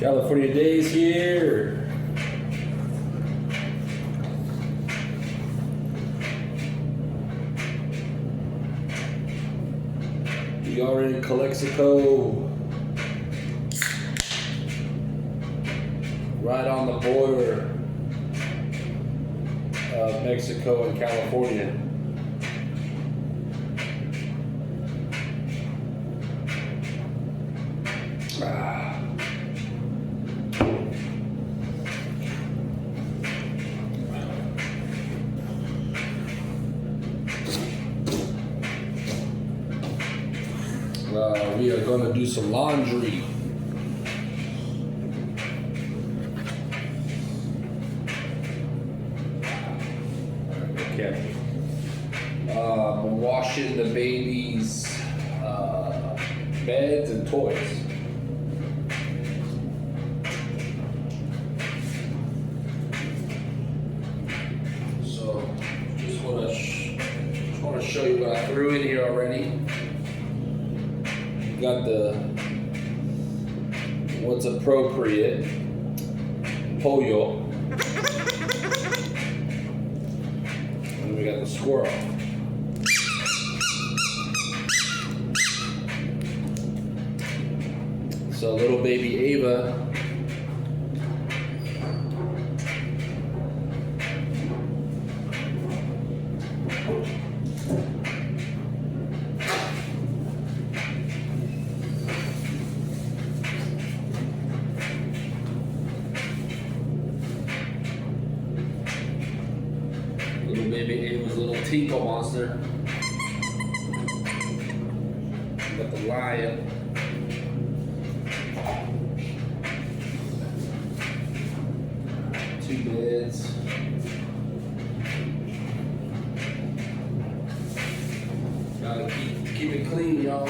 California days here. We are in Calexico, right on the border of Mexico and California. We are going to do some laundry. Okay. Washing the baby's beds and toys. So, just want to show you what I threw in here already. Got the what's appropriate pollo, and we got the squirrel. So little baby Ava Ava's little Tico monster. Got the lion. Two beds. Gotta keep it clean, y'all.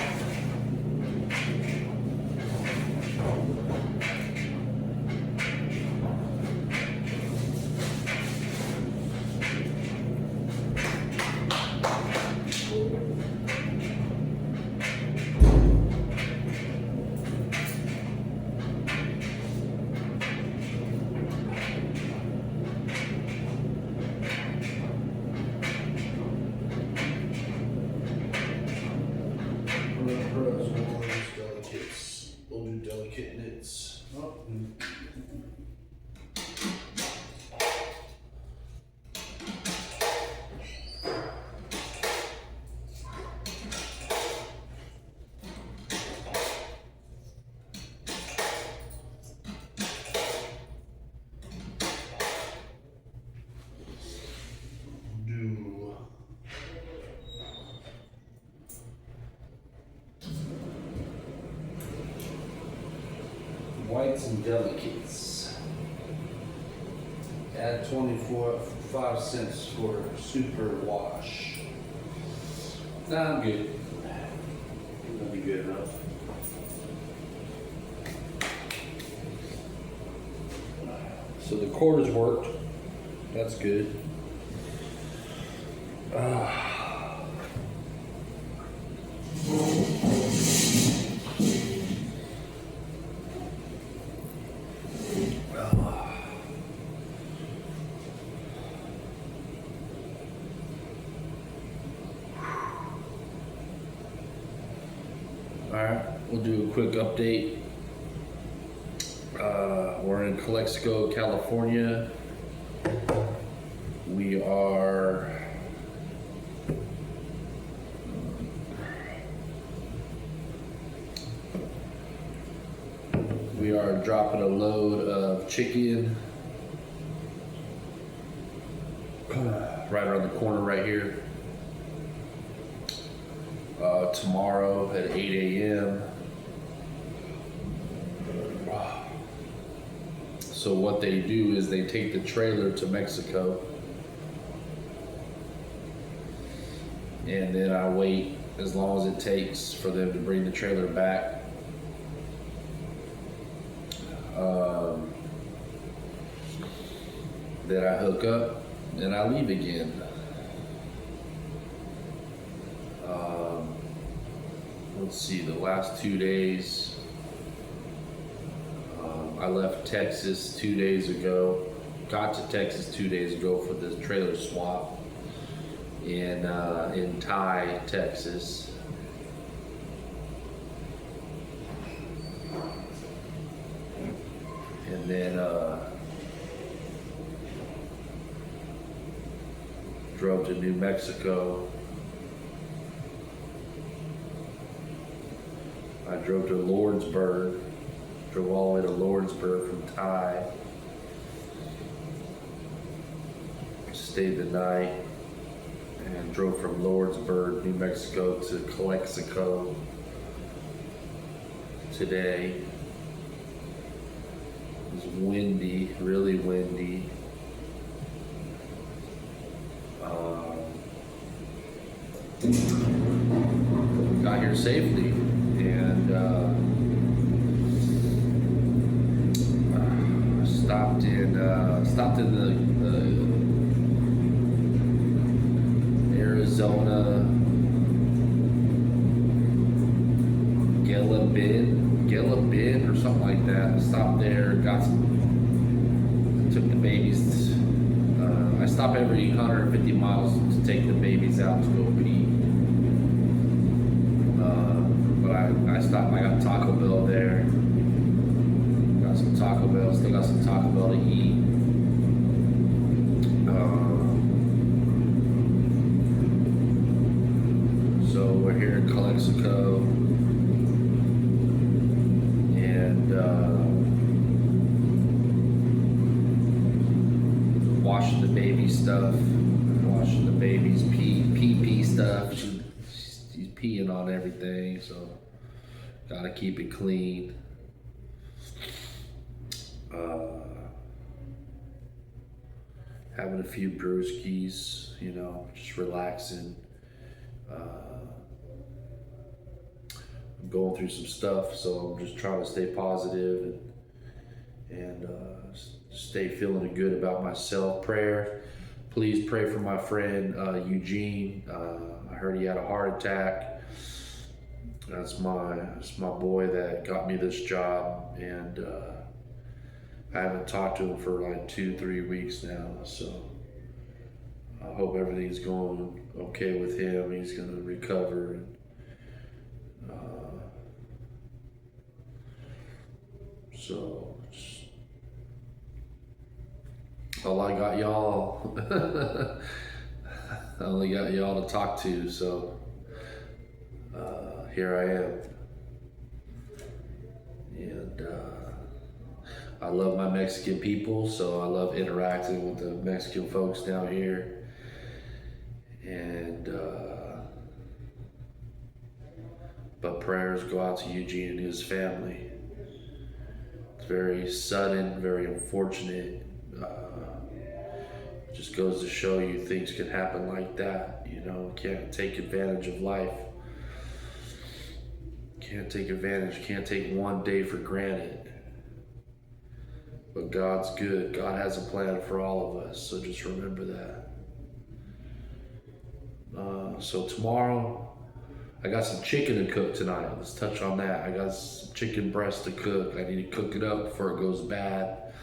We'll do delicate knits. Oh. Whites and delicates. Add 5 cents for super wash. Nah, I'm good. That'll be good enough. So the cord has worked. That's good. Alright, we'll do a quick update. We're in Calexico, California. We are dropping a load of chicken right around the corner right here. Tomorrow at 8 a.m. So what they do is they take the trailer to Mexico, and then I wait as long as it takes for them to bring the trailer back. Then I hook up and I leave again. Let's see, the last 2 days I left Texas 2 days ago. Got to Texas 2 days ago for the trailer swap in Ty, Texas. And then drove to New Mexico. I drove to Lordsburg. Drove all the way to Lordsburg from Ty. Stayed the night and drove from Lordsburg, New Mexico to Calexico today. It was windy, really windy. Got here safely, and stopped in the Arizona Gelabin or something like that. Stopped there, took the babies. I stop every 150 miles to take the babies out to go pee. But I stopped. I got Taco Bell there. Got some Taco Bell. Still got some Taco Bell to eat. So we're here in Calexico, and washing the baby stuff, washing the baby's pee stuff. She's peeing on everything, so gotta keep it clean. Having a few brewskis, just relaxing. I'm going through some stuff, so I'm just trying to stay positive and stay feeling good about myself. Please pray for my friend Eugene. I heard he had a heart attack. That's my boy that got me this job, and I haven't talked to him for like 2-3 weeks now, so I hope everything's going okay with him. He's gonna recover. And, so all I got y'all. I only got y'all to talk to, so here I am. And I love my Mexican people, so I love interacting with the Mexican folks down here. And but prayers go out to Eugene and his family. It's very sudden, very unfortunate. Just goes to show you things can happen like that. Can't take advantage of life. Can't take one day for granted. But God's good. God has a plan for all of us, so just remember that. So tomorrow, I got some chicken to cook tonight. Let's touch on that. I got some chicken breast to cook. I need to cook it up before it goes bad.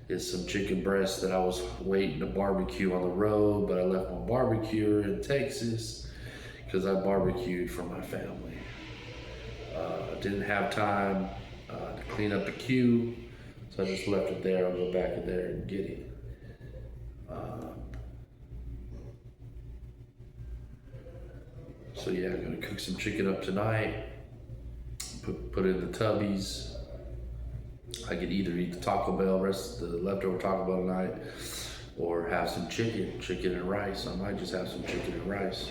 It's some chicken breast that I was waiting to barbecue on the road, but I left my barbecue in Texas because I barbecued for my family. Didn't have time to clean up the queue, so I just left it there. I'll go back in there and get it. So yeah, I'm gonna cook some chicken up tonight, put it in the tubbies. I could either eat the Taco Bell, rest of the leftover Taco Bell tonight, or have some chicken and rice. I might just have some chicken and rice.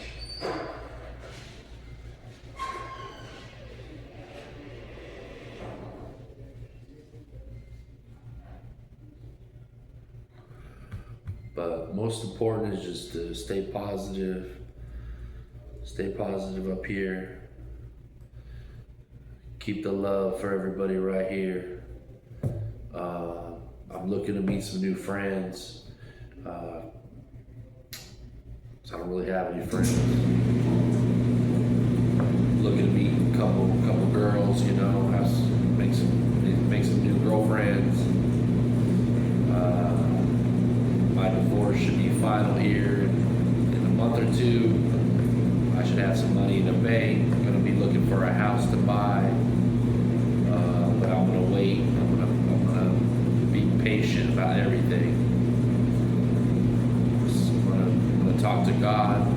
But most important is just to stay positive. Stay positive up here. Keep the love for everybody right here. I'm looking to meet some new friends. So I don't really have any friends. Looking to meet a couple girls, make some new girlfriends. a bank. I'm gonna be looking for a house to buy, but I'm gonna wait. I'm gonna be patient about everything. So I'm gonna talk to God.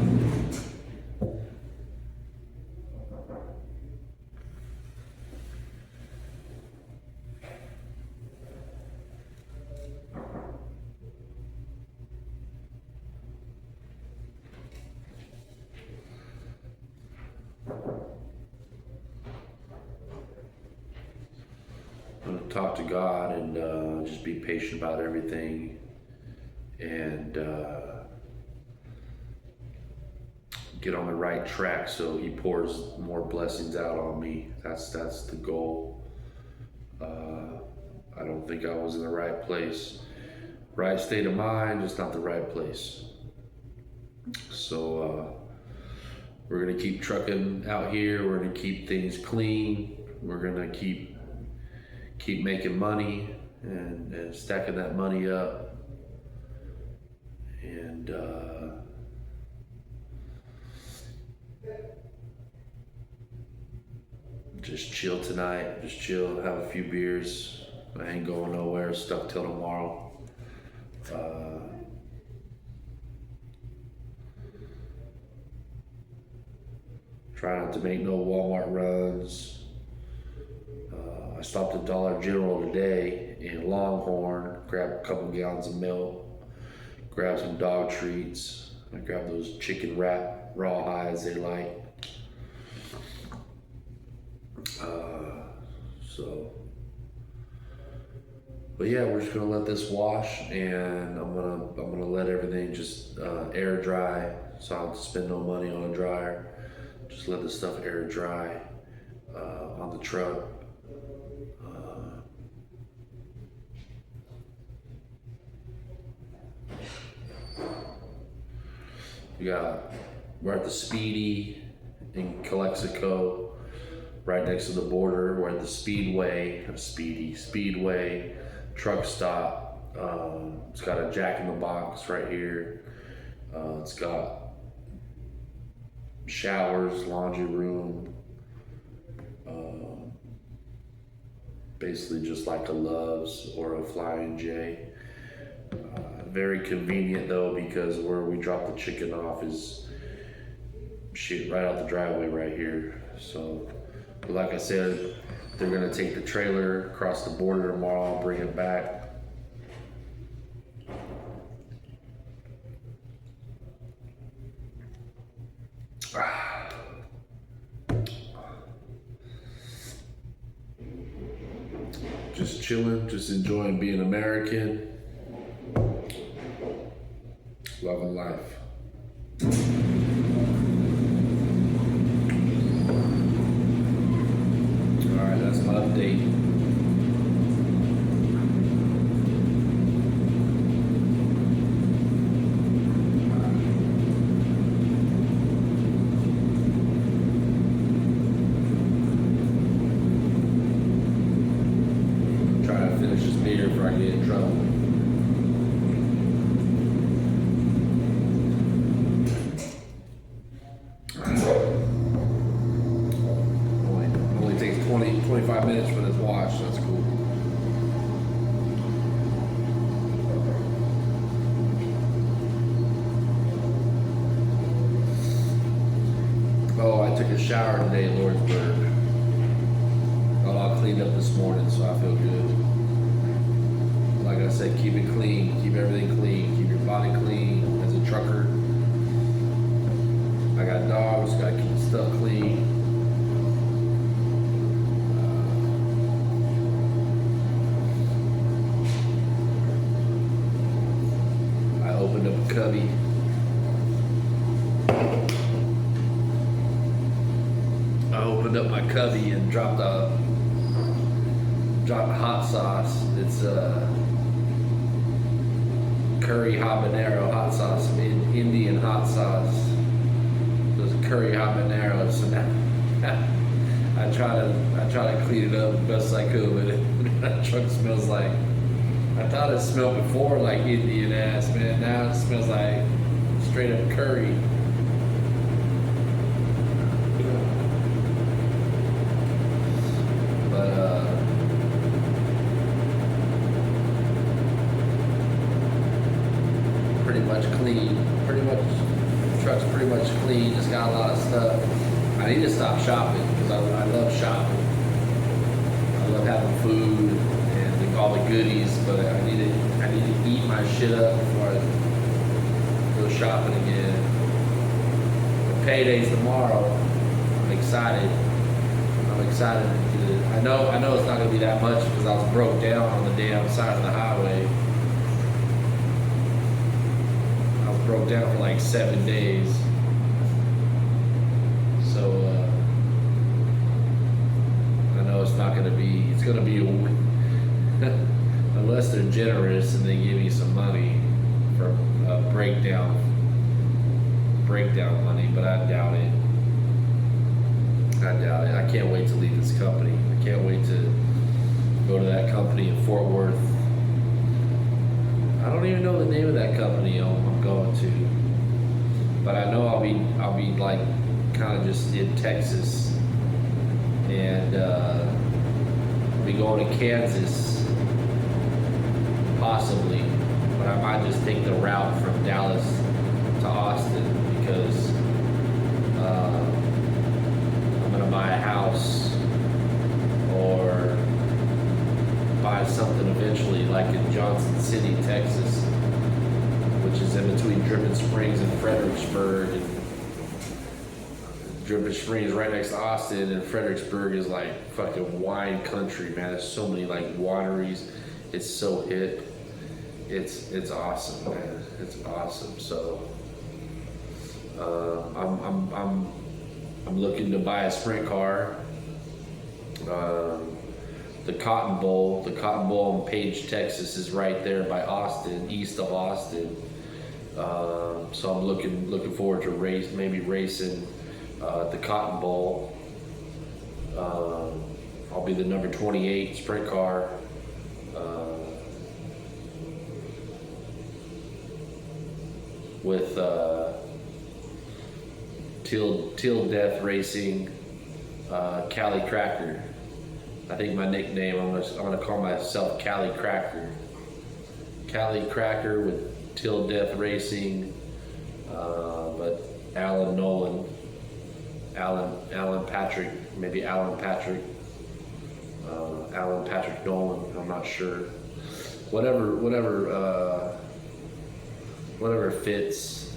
I'm gonna talk to God and just be patient about everything, and get on the right track so He pours more blessings out on me. That's the goal. I don't think I was in the right place, right state of mind, just not the right place. So we're gonna keep trucking out here. We're gonna keep things clean. We're gonna keep making money and stacking that money up, and just chill tonight. Just chill, have a few beers. I ain't going nowhere, stuck till tomorrow. Try not to make no Walmart runs. I stopped at Dollar General today in Longhorn, grabbed a couple gallons of milk, grabbed some dog treats. I grabbed those chicken wrap rawhides they like. But yeah, we're just gonna let this wash, and I'm gonna let everything just air dry, so I don't have to spend no money on a dryer. Just let the stuff air dry on the truck. We're at the Speedy in Calexico, right next to the border. We're at the Speedway truck stop. It's got a Jack in the Box right here. It's got showers, laundry room, basically just like a Love's or a Flying J. Very convenient though, because where we drop the chicken off is right out the driveway right here. So, like I said, they're gonna take the trailer across the border tomorrow, bring it back. Just chilling, just enjoying being American, loving life. All right, that's my update. Trying to finish this beer before I get in trouble. Only takes 25 minutes for this wash. That's cool. Oh, I took a shower today in Lordsburg. Got all cleaned up this morning, so I feel good. Like I said, keep it clean, keep everything clean, keep your body clean as a trucker. I got dogs, gotta keep stuff clean. I opened up a cubby. I opened up my cubby and dropped hot sauce. It's curry habanero hot sauce, Indian hot sauce. There's a curry habanero, so now I try to clean it up the best I could, but that truck smells like, I thought it smelled before like Indian ass, man. Now it smells like straight up curry. stop shopping because I love shopping. I love having food and all the goodies, but I need to eat my shit up before I go shopping again. The payday's tomorrow. I'm excited. I know it's not gonna be that much because I was broke down on the damn side of the highway. I was broke down for like 7 days. So I know it's gonna be unless they're generous and they give you some money for breakdown money, but I doubt it. I can't wait to leave this company. I can't wait to go to that company in Fort Worth. I don't even know the name of that company I'm going to, but I know I'll be like kind of just in Texas, and I'll be going to Kansas possibly, but I might just take the route from Dallas to Austin because I'm gonna buy a house or buy something eventually, like in Johnson City, Texas, which is in between Dripping Springs and Fredericksburg. And Dripping Springs right next to Austin, and Fredericksburg is like fucking wine country, man. There's so many like wineries. It's so hip. It's awesome, man. It's awesome. So I'm looking to buy a sprint car. The Cotton Bowl in Page, Texas is right there by Austin, east of Austin. So I'm looking forward to maybe racing the Cotton Bowl. I'll be the number 28 sprint car. With Till Death Racing, Cali Cracker. I think my nickname, I'm gonna call myself Cali Cracker. Cali Cracker with Till Death Racing, but Alan Patrick Nolan, I'm not sure. Whatever fits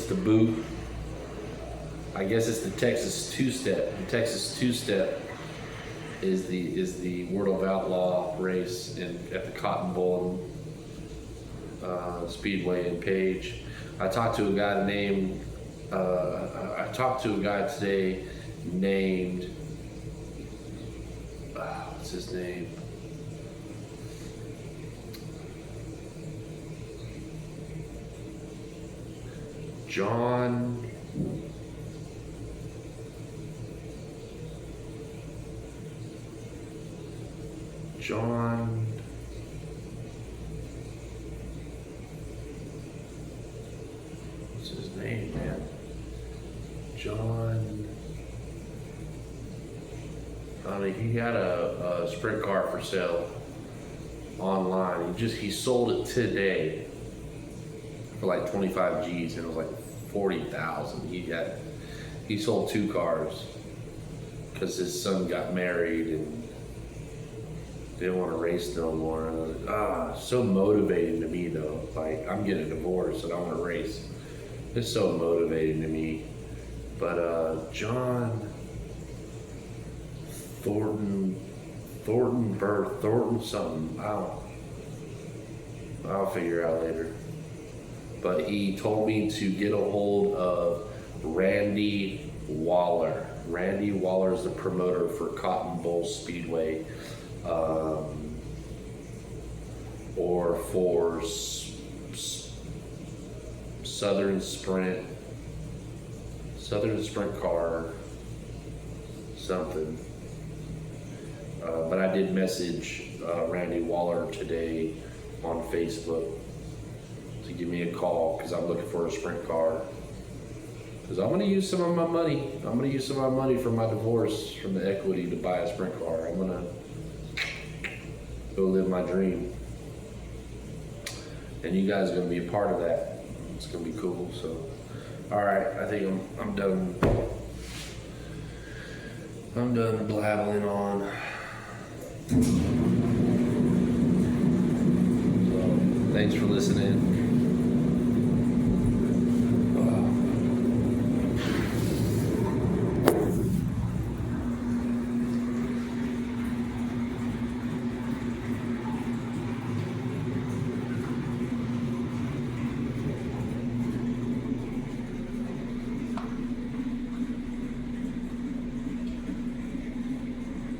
the boot. I guess it's the Texas two-step. The Texas two-step is the World of Outlaw race at the Cotton Bowl Speedway in Page. I talked to a guy today named what's his name? John. What's his name, man? John. He got a sprint car for sale online. He sold it today for like 25 G's, and it was like 40,000. He sold 2 cars because his son got married and didn't want to race no more. And I was so motivating to me though. Like, I'm getting a divorce and I want to race. It's so motivating to me. But John Thornton something. I'll figure out later. But he told me to get a hold of Randy Waller. Randy Waller is the promoter for Cotton Bowl Speedway, or for Southern Sprint Car, something. But I did message Randy Waller today on Facebook to give me a call because I'm looking for a sprint car. Because I'm going to use some of my money. I'm going to use some of my money from my divorce, from the equity, to buy a sprint car. I'm going to go live my dream. And you guys are going to be a part of that. It's going to be cool. So, all right, I think I'm done I'm done blabbling on. So, thanks for listening.